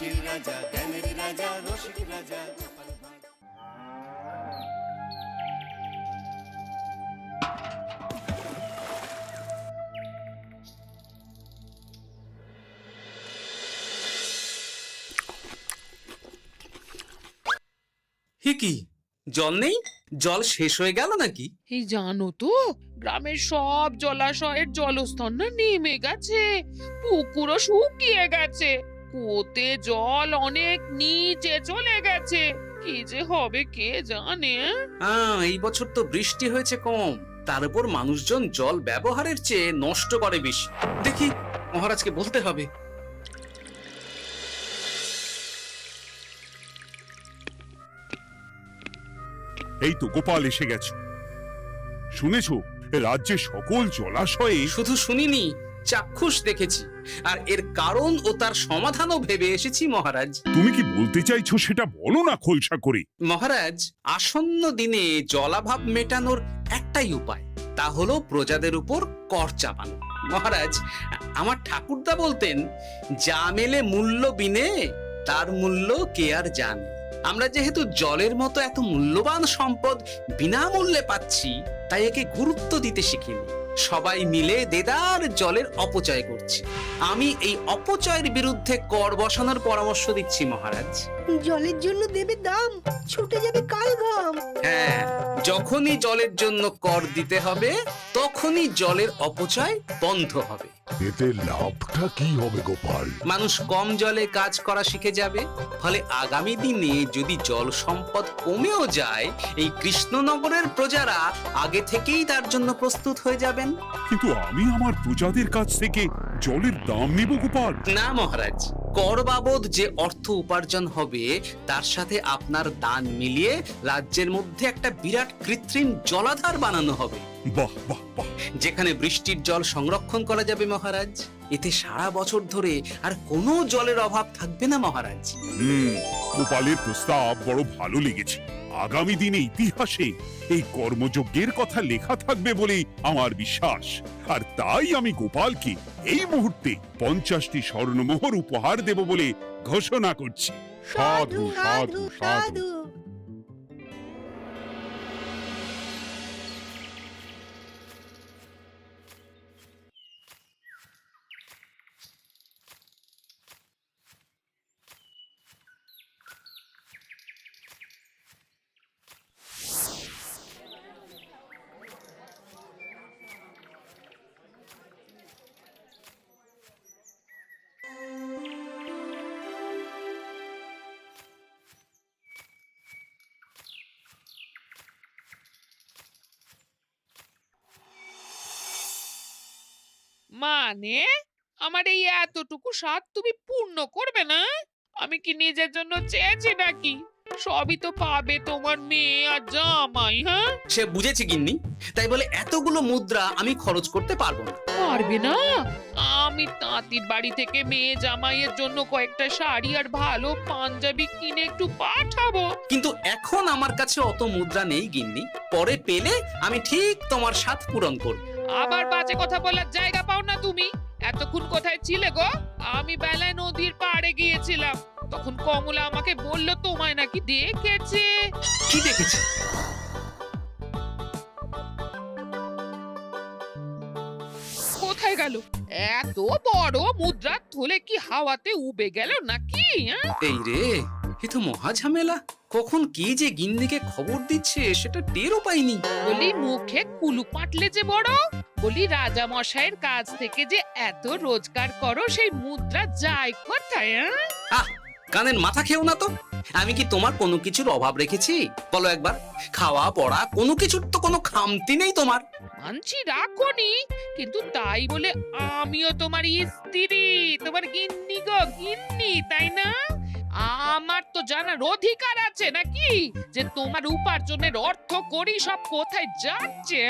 হাসির রাজা, জ্ঞানের রাজা, রসিক রাজা। কি জল নেই? জল শেষ হয়ে গেল নাকি? এই জানো তো, গ্রামের সব জলাশয়ের জলস্তর না নেমে গেছে, পুকুরও শুকিয়ে গেছে, কুয়োতে জল অনেক নিচে চলে গেছে। কি যে হবে কে জানে। এই বছর তো বৃষ্টি হয়েছে কম, তার উপর মানুষজন জল ব্যবহারের চেয়ে নষ্ট করে বেশি। দেখি মহারাজকে বলতে হবে। এই তো গোপাল এসে গেছো। শুনেছো রাজ্যের সকল জলাশয়ে? শুধু শুনিনি, চাক্ষুষ দেখেছি, আর এর কারণ ও তার সমাধানও ভেবে এসেছি মহারাজ। তুমি কি বলতে চাইছো সেটা বলো না খোলসা করে। মহারাজ, আসন্ন দিনে জলাভাব মেটানোর একটাই উপায়, তা হলো প্রজাদের উপর কর চাপানো। মহারাজ, আমার ঠাকুরদা বলতেন, যা মেলে মূল্য বিনে তার মূল্য কে আর জানে। আমরা যেহেতু জলের মতো এত মূল্যবান সম্পদ বিনামূল্যে পাচ্ছি, তাই একে গুরুত্ব দিতে শিখিনি। সবাই মিলে দেদার জলের অপচয় করছি। আমি এই অপচয়ের বিরুদ্ধে কর বসানোর পরামর্শ দিচ্ছি মহারাজ। জলের জন্য দেবে দাম, ছুটে যাবে কাল ঘাম। হ্যাঁ, যখনই জলের জন্য কর দিতে হবে, তখনই জলের অপচয় বন্ধ হবে। এতে লাভটা কি হবে গোপাল? মানুষ কম জলে কাজ করা শিখে যাবে, ফলে আগামী দিনে যদি জল সম্পদ কমেও যায়, এই কৃষ্ণনগরের প্রজারা আগে থেকেই তার জন্য প্রস্তুত হয়ে যাবেন। কিন্তু আমি আমার প্রজাদের কাছ থেকে জলের দাম নেব গোপাল? না মহারাজ, কর বাবদ যে অর্থ উপার্জন হবে, তার সাথে আপনার দান মিলিয়ে রাজ্যের মধ্যে একটা বিরাট কৃত্রিম জলাধার বানানো হবে। বাহ বাহ বাহ! যেখানে বৃষ্টির জল সংরক্ষণ করা যাবে মহারাজ। এতে সারা বছর ধরে আর কোনো জলের অভাব থাকবে না মহারাজ। গোপালের প্রস্তাব বড় ভালো লেগেছে। আগামী দিনে ইতিহাসে এই কর্মযজ্ঞের কথা লেখা থাকবে বলেই আমার বিশ্বাস। আর তাই আমি গোপালকে এই মুহূর্তে 50টি স্বর্ণমোহর উপহার দেব বলে ঘোষণা করছি। সাধু সাধু সাধু। মানে আমার এই এতটুকু স্বাদ তুমি পূর্ণ করবে না? আমি কি নিজের জন্য চেয়েছি নাকি? সবই তো পাবে তোমার মেয়ে আর জামাই। হ্যাঁ, সে বুঝেছি গিন্নি, তাই বলে এতগুলো মুদ্রা আমি খরচ করতে পারবো না। পারবে না? আমি তাঁতির বাড়ি থেকে মেয়ে জামাইয়ের জন্য কয়েকটা শাড়ি আর ভালো পাঞ্জাবি কিনে একটু পাঠাবো। কিন্তু এখন আমার কাছে অত মুদ্রা নেই গিন্নি, পরে পেলে আমি ঠিক তোমার স্বাদ পূরণ করব। আবার বাজে কথা বলার জায়গা পাও না তুমি। এতক্ষণ কোথায় ছিলে গো? আমি বেলায় নদীর পাড়ে গিয়েছিলাম, তখন কমলা আমাকে বলল তোমায় নাকি দেখেছে। কি দেখেছি? কোথায় গেল? এত বড় মুদ্রা থলে কি হাওয়াতে উবে গেল নাকি? এই রে, এ তো মহা ঝামেলা। কখন কি যে গিন্নিকে খবর দিচ্ছে সেটা টেরও পাইনি। বলি মুখে কুলু পাটলে যে বড়, বলি রাজা মশাইয়ের কাছ থেকে যে এত রোজগার করো, সেই মুদ্রা যায় কোথায়? আহ, কানের মাথা খেও না তো। আমি কি তোমার কোনো কিছুর অভাব রেখেছি? বলো একবার। খাওয়া পড়া কোনো কিছুর তো কোনো খামতি নেই তোমার। মানছি রাখোনি, কিন্তু তাই বলে আমিও তোমার স্ত্রী, তোমার গিন্নি গো গিন্নি, তাই না? আমার তো জানার অধিকার আছে নাকি যে তোমার উপার্জনের অর্থ করি সব কোথায় যাচ্ছে?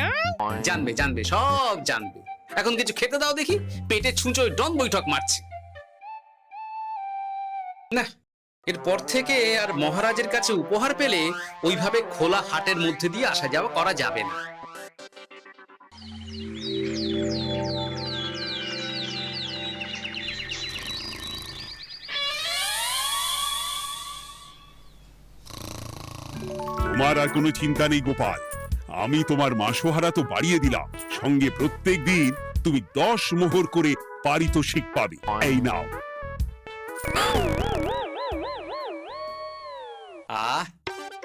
জানবে জানবে, সব জানবে। এখন কিছু খেতে দাও দেখি, পেটে ছুঁচোয় ডন বৈঠক মারছে। না, এরপর থেকে আর মহারাজের কাছে উপহার পেলে ওইভাবে খোলা হাটের মধ্যে দিয়ে আসা যাওয়া করা যাবে না। তোমার আর কোনো চিন্তা নেই গোপাল, আমি তোমার মাসোহারা তো বাড়িয়ে দিলাম, সঙ্গে প্রত্যেক দিন তুমি 10 মোহর করে পারিতোষিক পাবে। এই নাও।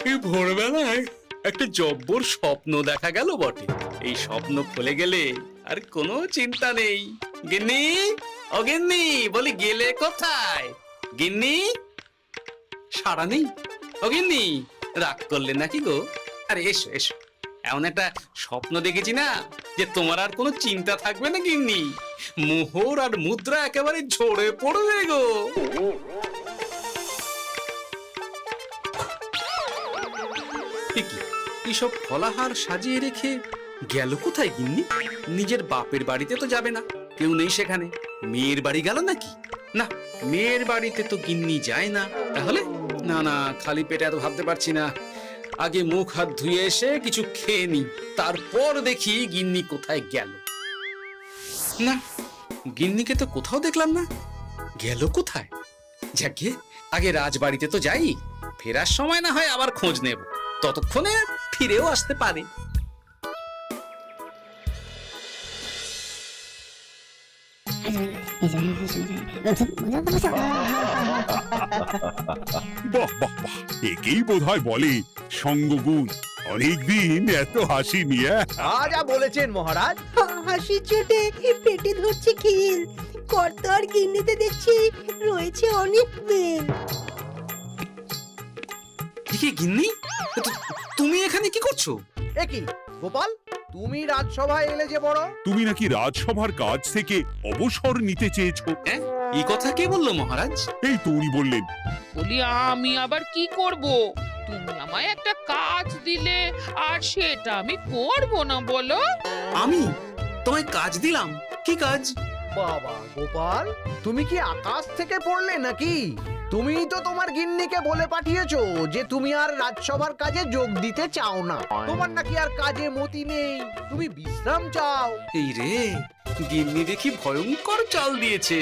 এই ভোরবেলায় একটা জব্বর স্বপ্ন দেখা গেল বটে। এই স্বপ্ন খুলে গেলে আর কোনো চিন্তা নেই। গিন্নি, ও গিন্নি, বলি গেলে কোথায়? গিন্নি, সারা নেই? ও গিন্নি, রাগ করলে নাকি গো? আরে এসো এসো, এমন একটা স্বপ্ন দেখেছি না যে তোমার আর কোনো চিন্তা থাকবে না গিন্নি। মোহর আর মুদ্রা একেবারে ঝরে পড়বে গো। এইসব ফলাহার সাজিয়ে রেখে গেল কোথায় গিন্নি? নিজের বাপের বাড়িতে তো যাবে না, কেউ নেই সেখানে। মেয়ের বাড়ি গেল নাকি? না, মেয়ের বাড়িতে তো গিন্নি যায় না। তাহলে না না, খালি পেটে এত ভাবতে পারছি না। আগে মুখ হাত ধুয়ে এসে কিছু খেয়ে নি, তারপর দেখি গিন্নি কোথায় গেল। না, গিন্নিকে তো কোথাও দেখলাম না। গেল কোথায়? যাকে আগে রাজবাড়িতে তো যাই, ফেরার সময় না হয় আবার খোঁজ নেব, ততক্ষণে ফিরেও আসতে পারে। বাহ বাহ বাহ, একেই বোধহয় বলে সঙ্গগুণ। অনেকদিন এত হাসি নিয়ে। যা বলেছেন মহারাজ। হাসির চোটে পেটে ধরছে খিল। কর্তার গিন্নিতে দেখছি রয়েছে অনেক প্রেম। কি গিন্নি, তুমি এখানে কি করছো? কি গোপাল, তুমি রাজসভায় এলে যে বড়? তুমি নাকি রাজসভার কাজ থেকে অবসর নিতে চেয়েছো? হ্যাঁ, এই কথা কে বললো মহারাজ? এই তো উনি বললেন। বলি আমি আবার কি করব? তুমি আমায় একটা কাজ দিলে আর সেটা আমি করব না বলো? আমি তোমায় কাজ দিলাম? কি কাজ? বাবা গোপাল, তুমি কি আকাশ থেকে পড়লে নাকি? তুমিই তো তোমার গিন্নিকে বলে পাঠিয়েছো যে তুমি আর রাজসভার কাজে যোগ দিতে চাও না। তোমার নাকি আর কাজে মতি নেই, তুমি বিশ্রাম চাও। এই রে, গিন্নি দেখি ভয়ঙ্কর চাল দিয়েছে।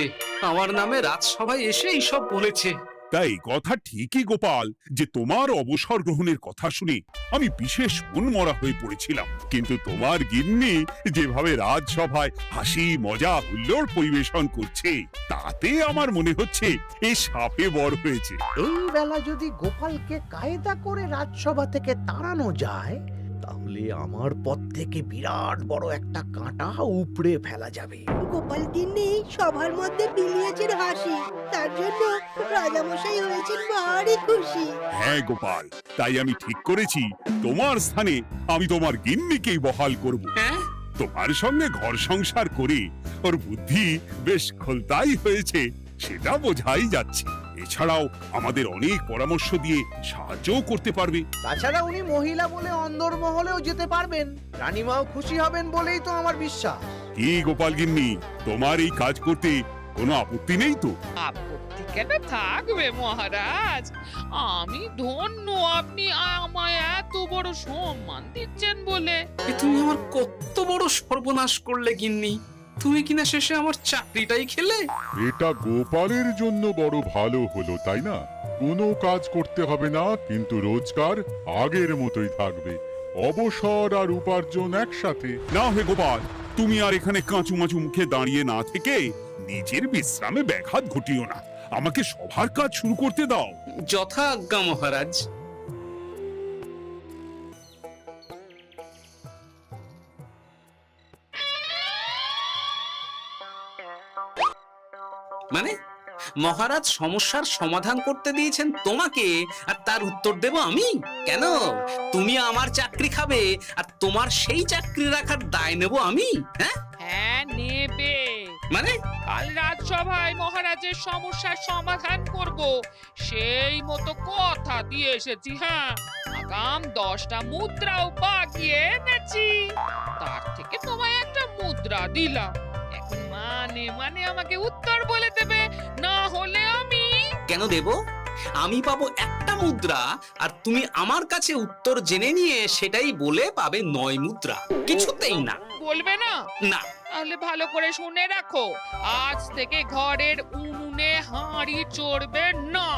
আমার নামে রাজসভায় এসে এইসব বলেছে। তাই কথা ঠিকই গোপাল, যে তোমার অবসর গ্রহণের কথা শুনে আমি বিশেষ মনমরা হয়ে পড়েছিলাম। কিন্তু তোমার গিন্নি যেভাবে রাজসভায় হাসি মজা হুল্লোড় পরিবেশন করছে, তাতে আমার মনে হচ্ছে এ সাপে বড় হয়েছে। এই বেলা যদি গোপালকে কায়দা করে রাজসভা থেকে তাড়ানো যায়, তাহলে আমার পথ থেকে বিরাট বড় একটা কাঁটা উপড়ে ফেলা যাবে। গোপাল গিন্নি সবার মধ্যে বিলিয়েছেন হাসি, তার জন্য রাজামশাই হয়েছেন ভারী খুশি। হ্যাঁ গোপাল, তাই আমি ঠিক করেছি তোমার স্থানে আমি তোমার গিন্নিকেই বহাল করব। হ্যাঁ, তোমার সঙ্গে ঘর সংসার করে ওর বুদ্ধি বেশ খোলতাই হয়েছে, সেটা বোঝাই যাচ্ছে। এছাড়াও আমাদের অনেক পরামর্শ দিয়ে সাহায্যও করতে পারবে। তাছাড়া উনি মহিলা বলে অন্দরমহলেও যেতে পারবেন, রানীমাও খুশি হবেন বলেই তো আমার বিশ্বাস। কি গোপাল গিন্নি, তোমার এই কাজ করতে কোনো আপত্তি নেই তো? আপত্তি কেন থাকবে মহারাজ? আমি ধন্য আপনি আমায় এত বড় সম্মান দিচ্ছেন বলে। এ তুমি আমার কত বড় সর্বনাশ করলে গিন্নি। তুমি কিনা শেষে আমার চাকরিটাই খেলে। এটা গোপালের জন্য বড় ভালো হলো, তাই না? কোনো কাজ করতে হবে না, কিন্তু রোজগার আগের মতোই থাকবে। অবসর আর উপার্জন একসাথে। না হে গোপাল, তুমি আর এখানে কাঁচু মাচু মুখে দাঁড়িয়ে না থেকে নিজের বিশ্রামে ব্যাঘাত ঘটিও না। আমাকে সবার কাজ শুরু করতে দাও। যথা আজ্ঞা মহারাজ। মানে মহারাজ সমস্যার সমাধান করতে দিয়েছেন তোমাকে, আর তার উত্তর দেব আমি? কেন? তুমি আমার চাকরি খাবে আর তোমার সেই চাকরি রাখার দায় নেব আমি? হ্যাঁ হ্যাঁ, নেবে। মানে কাল রাজসভায় মহারাজের সমস্যার সমাধান করব, সেই মতো কথা দিয়ে এসেছি। হ্যাঁ, আগাম 10টা মুদ্রাও বাগিয়ে এনেছি। তার থেকে তোমায় একটা মুদ্রা দিলাম। এখন মানে আমাকে উত্তর বলে দেবে, না হলে আমি কেন দেব? আমি পাবো একটা মুদ্রা, আর তুমি আমার কাছে উত্তর জেনে নিয়ে সেটাই বলে পাবে 9 মুদ্রা। কিছুতেই না। বলবে না? না। তাহলে ভালো করে শুনে রাখো, আজ থেকে ঘরের উনুন আগুনে হাঁড়ি চড়বে না।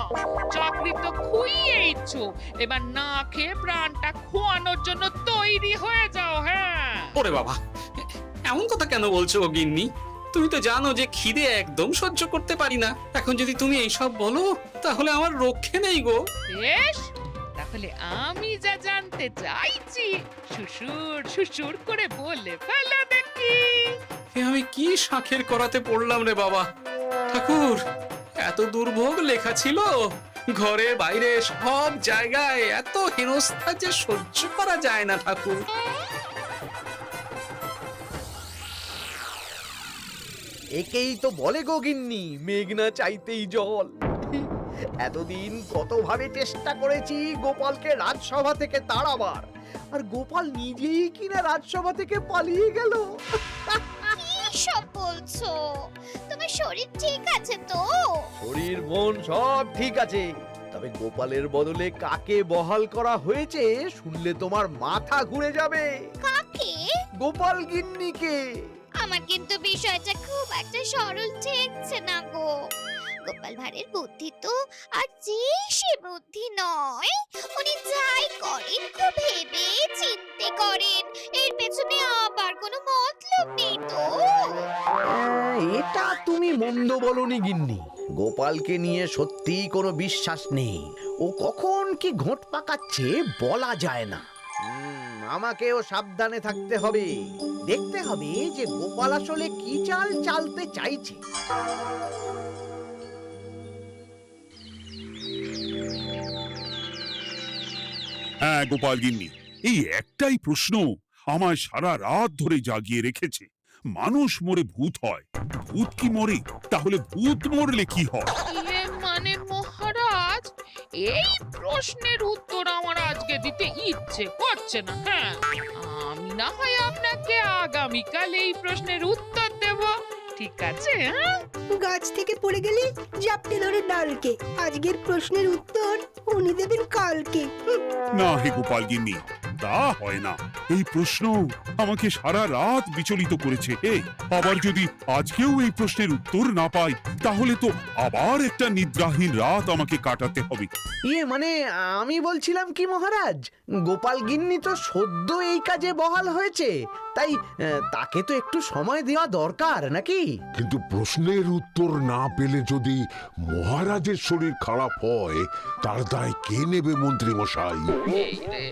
চাকরি তো খুইয়েইছো, এবার না খেয়ে প্রাণটা খোয়ানোর জন্য তৈরি হয়ে যাও। হ্যাঁ, ওরে বাবা, এমন কথা কেন বলছো গো গিন্নি? তুমি তো জানো যে খিদে একদম সহ্য করতে পারি না। এখন যদি তুমি এইসব বলো তাহলে আমার রক্ষে নেই গো। বেশ, তাহলে আমি যা জানতে চাইছি শ্বশুর শ্বশুর করে বলে ফেলো দেখি। এ আমি কি শাঁখের করাতে পড়লাম রে বাবা। ঠাকুর, এত দুর্ভোগ লেখা ছিল, ঘরে বাইরে সব জায়গায় এত হেনস্থা যে সহ্য করা যায় না ঠাকুর। একেই তো বলে গো গিন্নি, মেঘ না চাইতেই জল। এতদিন কতভাবে চেষ্টা করেছি গোপালকে রাজসভা থেকে তাড়াবার, আর গোপাল নিজেই কিনা রাজসভা থেকে পালিয়ে গেল। সব বলছো? তোমার শরীর ঠিক আছে তো? শরীর মন সব ঠিক আছে, তবে গোপালের বদলে কাকে বহাল করা হয়েছে শুনলে তোমার মাথা ঘুরে যাবে। কাকে? গোপাল গিন্নিকে। আমার কিন্তু বিষয়টা খুব একটা সরল ঠেকছে না গো। গোপাল ভাঁড়ের বুদ্ধি তো আর যে সে বুদ্ধি নয়। উনি যাই করেন খুব ভেবে চিন্তে করেন, এর পেছনে আবার কোনো মতলব নেই তো। এটা তুমি মন্দ বলনি গিন্নি। গোপালকে নিয়ে সত্যি কোনো বিশ্বাস নেই। ও কখন কি ঘোট পাকাচ্ছে বলা যায় না। আমাকেও সাবধানে থাকতে হবে। দেখতে হবে যে গোপাল আসলে কি চাল চালতে চাইছে। হ্যাঁ গোপাল গিন্নি, এই একটাই প্রশ্ন আমায় সারা রাত ধরে জাগিয়ে রেখেছে। মানুষ মরে ভূত হয়, ভূত কি মরে? তাহলে ভূত মরলে কি হয়? মানে মহারাজ, এই প্রশ্নের উত্তর আমার আজকে দিতে ইচ্ছে করছে না। হ্যাঁ, আমি না হয় আপনাকে আগামীকাল এই প্রশ্নের উত্তর দেব, ঠিক আছে? হ্যাঁ, গাছ থেকে পড়ে গেলে জাপটে ধরে ডালকে। আজকের প্রশ্নের উত্তর উনি দেবেন কালকে। না হে গোপাল গিন্নি, তা হয় না। এই প্রশ্ন আমাকে সারা রাত বিচলিত করেছে। আবার যদি আজকেও এই প্রশ্নের উত্তর না পাই, তাহলে তো আবার একটা নিদ্রাহীন রাত আমাকে কাটাতে হবে। মানে আমি বলছিলাম কি মহারাজ, গোপাল গিন্নি তো সদ্য এই কাজে বহাল হয়েছে, তাই তাকে তো একটু সময় দেওয়া দরকার নাকি? কিন্তু প্রশ্নের উত্তর না পেলে যদি মহারাজের শরীর খারাপ হয়, তার দায় কে নেবে মন্ত্রী মশাই? এই রে,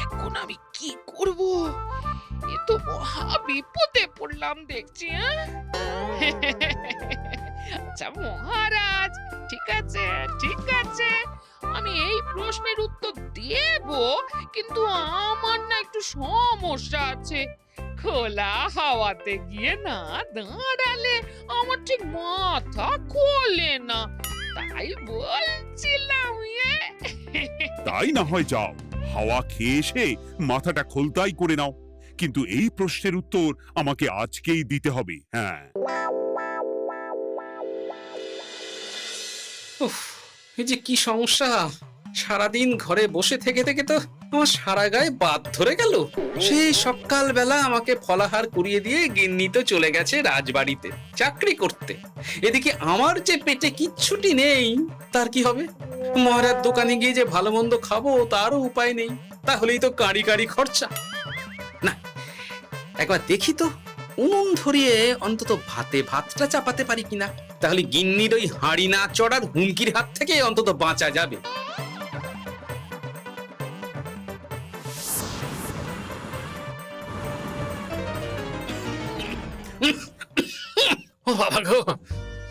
এখন আমি কি করব? এ তো মহা বিপদে পড়লাম দেখছি। আচ্ছা মহারাজ, ঠিক আছে ঠিক আছে, আমি এই প্রশ্নের উত্তর দেব, কিন্তু আমার না একটু সমস্যা আছে। খোলা হাওয়াতে গিয়ে না দাঁড়ালে আমার ঠিক মাথা খোলে না, তাই বলছিলাম। তাই না হয় যাও, হাওয়া খেয়ে এসে মাথাটা খোলতাই করে নাও, কিন্তু এই প্রশ্নের উত্তর আমাকে আজকেই দিতে হবে। হ্যাঁ, উফ, এই যে কি সমস্যা! সারাদিন ঘরে বসে থেকে থেকে তো আমার সারা গায়ে বাদ ধরে গেল। সেই সকালবেলা আমাকে ফলাহার করিয়ে দিয়ে গিন্নি তো চলে গেছে রাজবাড়িতে চাকরি করতে। এদিকে আমার যে পেটে কিচ্ছুটি নেই, তার কি হবে? মহারাজ দোকানে গিয়ে যে ভালো মন্দ খাবো তারও উপায় নেই, তাহলেই তো কাঁড়ি কাঁড়ি খরচা। না, একবার দেখি তো উনুন ধরিয়ে অন্তত ভাতটা চাপাতে পারি কিনা, তাহলে গিন্নির ওই হাঁড়ি না চড়ার হুমকির হাত থেকে অন্তত বাঁচা যাবে। ও বাবা গো,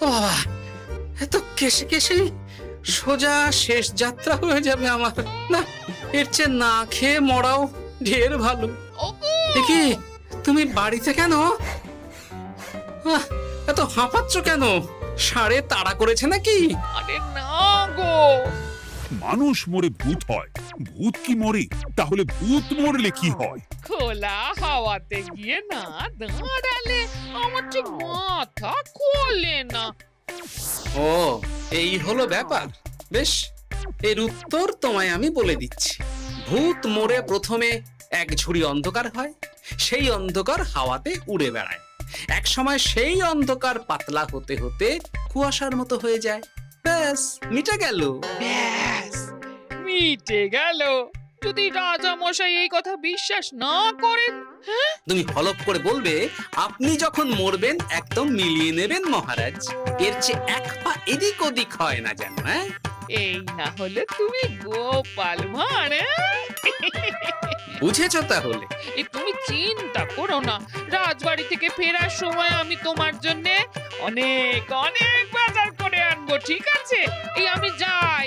ও বাবা, এত কেসে কেসে সোজা শেষ যাত্রা হয়ে যাবে আমার। না, এর চেয়ে না খেয়ে মরাও ঢের ভালো। দেখি তুমি বাড়িতে কেন? এত হাঁপাচ্ছ কেন? ষাঁড়ে তাড়া করেছে নাকি? আরে না গো, মানুষ মরে ভূত হয়, ভূত কি মরে? তাহলে ভূত মরলে কি হয়? খোলা হাওয়াতে গিয়ে না দাঁড়ালে আমার ঠিক মাথা খোলে না। ও, এই হলো ব্যাপার। বেশ, এর উত্তর তোমায় আমি বলে দিচ্ছি। ভূত মরে প্রথমে এক ঝুড়ি অন্ধকার হয়, সেই অন্ধকার হাওয়াতে উড়ে বেড়ায়, এক সময় সেই অন্ধকার পাতলা হতে হতে কুয়াশার মতো হয়ে যায়। ব্যাস, মিটে গেল। ব্যাস, মিটে গেল। যদি রাজা মশাই এই কথা বিশ্বাস না করেন, তুমি হলপ করে বলবে আপনি যখন মরবেন একদম মিলিয়ে নেবেন মহারাজ, এর চেয়ে এক পা এদিক ওদিক হয় না যেন। হ্যাঁ, এই না হলে তুমি গোপাল ভাঁড়। বুঝেছো তাহলে? এই তুমি চিন্তা করো না, রাজবাড়ি থেকে ফেরার সময় আমি তোমার জন্য অনেক অনেক বাজার করে আনবো, ঠিক আছে? এই আমি যাই।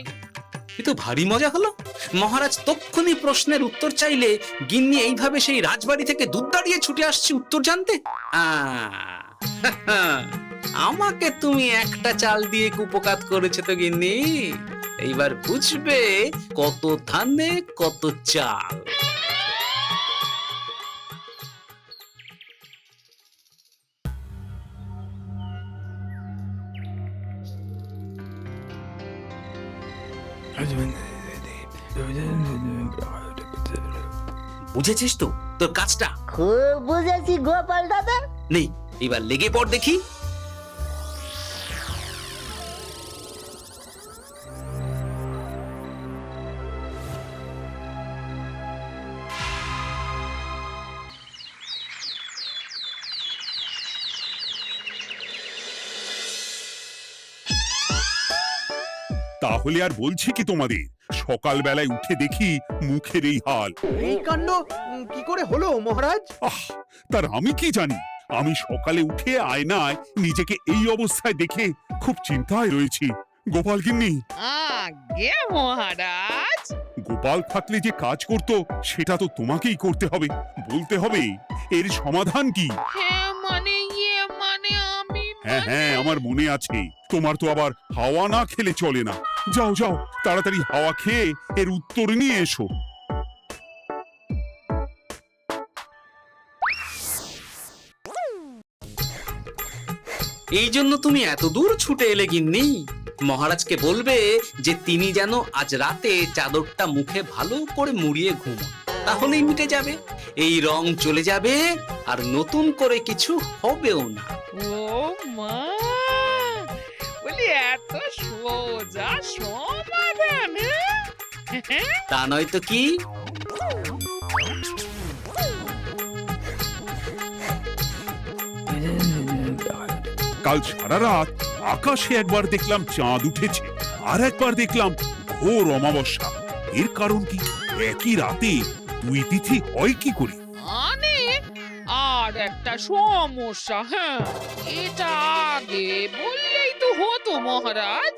এ তো ভারী মজা হলো। মহারাজ তক্ষুনি প্রশ্নের উত্তর চাইলে গিন্নি এইভাবে সেই রাজবাড়ি থেকে দুধ দাঁড়িয়ে ছুটে আসছে উত্তর জানতে। আমাকে তুমি একটা চাল দিয়ে কুপকাত করেছো তো গিন্নি। এইবার বুঝবে কত ধানে কত চাল। বুঝেছিস তো তোর কাজটা? খুব বুঝেছি গোপাল দাদা। নেই, এবার লেগে পড় দেখি। তাহলে আর বলছি কি তোমাদের, সকালবেলায় উঠে দেখি মুখের এই হাল। এই কাণ্ড কি করে হলো মহারাজ? তার আমি কি জানি। আমি সকালে উঠে আয়নায় নিজেকে এই অবস্থায় দেখে খুব চিন্তায় রয়েছি। গোপাল গিন্নি, আগে মহারাজ, গোপাল থাকলে যে কাজ করতো সেটা তো তোমাকেই করতে হবে। বলতে হবে এর সমাধান কি। মানে আমি হ্যাঁ হ্যাঁ, আমার মনে আছে। তোমার তো আবার হাওয়া না খেলে চলে না। যাও যাও, তাড়াতাড়ি হাওয়া খেয়ে এর উত্তর নিয়ে এসো। এই জন্য তুমি এত দূর ছুটে এলে গিন্নি? মহারাজকে বলবে যে তিনি যেন আজ রাতে চাদরটা মুখে ভালো করে মুড়িয়ে ঘুমোন, তাহলেই মিটে যাবে। এই রং চলে যাবে আর নতুন করে কিছু হবেও না। ও মা, বলি এত সোজা সমাধান? তা নয় তো কি? কাল সারা রাত আকাশে একবার দেখলাম চাঁদ উঠেছে, আর একবার দেখলাম ঘোর অমাবস্যা। এর কারণ কি? একই রাতে দুই তিথি হয় কি করে? আর একটা সমস্যা। হ্যাঁ, এটা আগে বললেই তো হতো মহারাজ।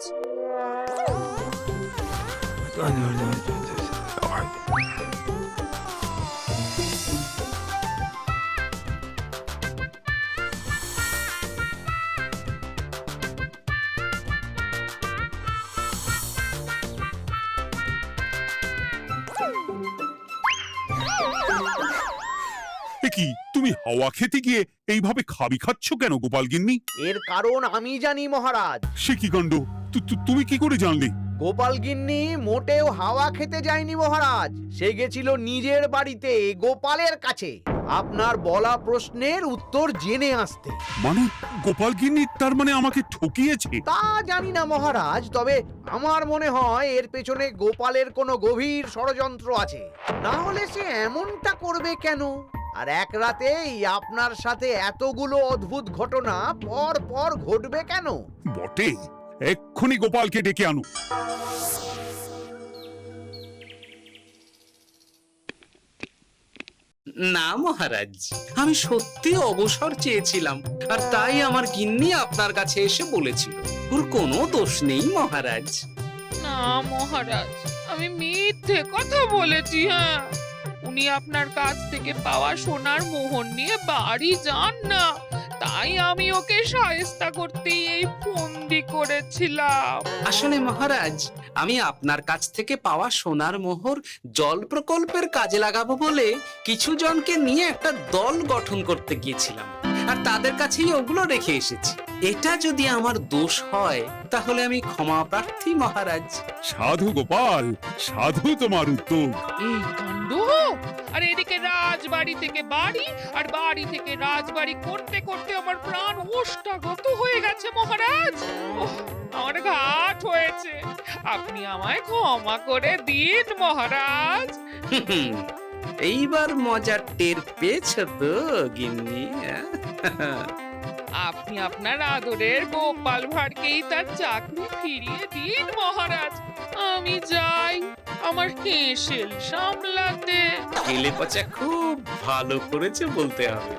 কি তুমি হাওয়া খেতে গিয়ে এইভাবে খাবি খাচ্ছ কেন গোপাল গিন্নি? এর কারণ আমি জানি মহারাজ। সে কি কাণ্ড! তুমি কি করে জানলে? গোপাল গিন্নি মোটেও হাওয়া খেতে যায়নি মহারাজ, সে গেছিল নিজের বাড়িতে গোপালের কাছে আপনার বলা প্রশ্নের উত্তর জেনে আসতে। মানে গোপাল গিন্নি তার মানে আমাকে ঠকিয়েছে? তা জানি না মহারাজ, তবে আমার মনে হয় এর পেছনে গোপালের কোনো গভীর ষড়যন্ত্র আছে। না হলে সে এমনটা করবে কেন? আর এক রাতেই আপনার সাথে এতগুলো অদ্ভুত ঘটনা পর পর ঘটবে কেন? বটে, এক্ষুনি গোপালকে ডেকে আনো। না মহারাজ, আমি সত্যি অবসর চেয়েছিলাম, আর তাই আমার গিন্নি আপনার কাছে এসে বলেছিল। ওর কোনো দোষ নেই মহারাজ। না মহারাজ, আমি মিথ্যে কথা বলেছি। হ্যাঁ, উনি আপনার কাছ থেকে পাওয়া সোনার মোহর নিয়ে বাড়ি যান না, তাই আমি ওকে শায়েস্তা করতে এই ফন্দি করেছিলাম। আসলে মহারাজ, আমি আপনার কাছ থেকে পাওয়া সোনার মোহর জল প্রকল্পের কাজে লাগাবো বলে কিছু জনকে নিয়ে একটা দল গঠন করতে গিয়েছিলাম। আর তাদের কাছেই ওগুলো রেখে এসেছি। এটা যদি আমার দোষ হয় তাহলে আমি ক্ষমা প্রার্থী মহারাজ। সাধু গোপাল, সাধু তোমার উত্তর। এই কাণ্ড! আর এদিকে রাজবাড়ি থেকে বাড়ি আর বাড়ি থেকে রাজবাড়ি করতে করতে আমার প্রাণ ওষ্ঠাগত হয়ে গেছে মহারাজ। ওহ, আমার ঘাট হয়েছে, আপনি আমায় ক্ষমা করে দিন মহারাজ। হুম, এইবার মজার টের পেয়েছ তো গিন্নি? আপনি আপনার আদরের গোপাল ভাঁড়কেই তার চাকরি ফিরিয়ে দিন মহারাজ। আমি যাই আমার হেসেল সামলাতে। কেলে পচা খুব ভালো করেছে বলতে হবে।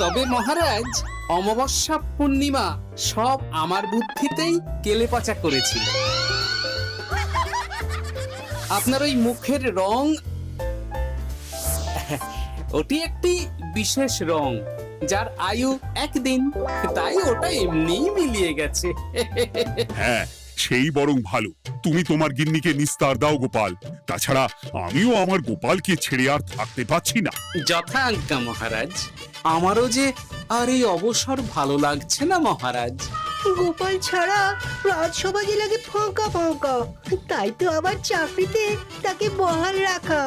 তবে মহারাজ, অমাবস্যা পূর্ণিমা সব আমার বুদ্ধিতেই কেলেপচা করেছিল। আপনার ওই মুখের রং, ওটি একটি বিশেষ রং যার আয়ু একদিন, তাই ওটা এমনিই মিলিয়ে গেছে। হ্যাঁ, সেই বরং ভালো। তুমি তোমার গিন্নিকে নিস্তার দাও গোপাল, তাছাড়া আমিও আমার গোপালকে ছেড়ে আর থাকতে পারছি না। যথা আজ্ঞা মহারাজ। আমারও যে আর এই অবসর ভালো লাগছে না মহারাজ। গোপাল ছাড়া রাজসভা যে লাগে ফাঁকা ফাঁকা, তাই তো আবার চাকরিতে তাকে বহাল রাখা।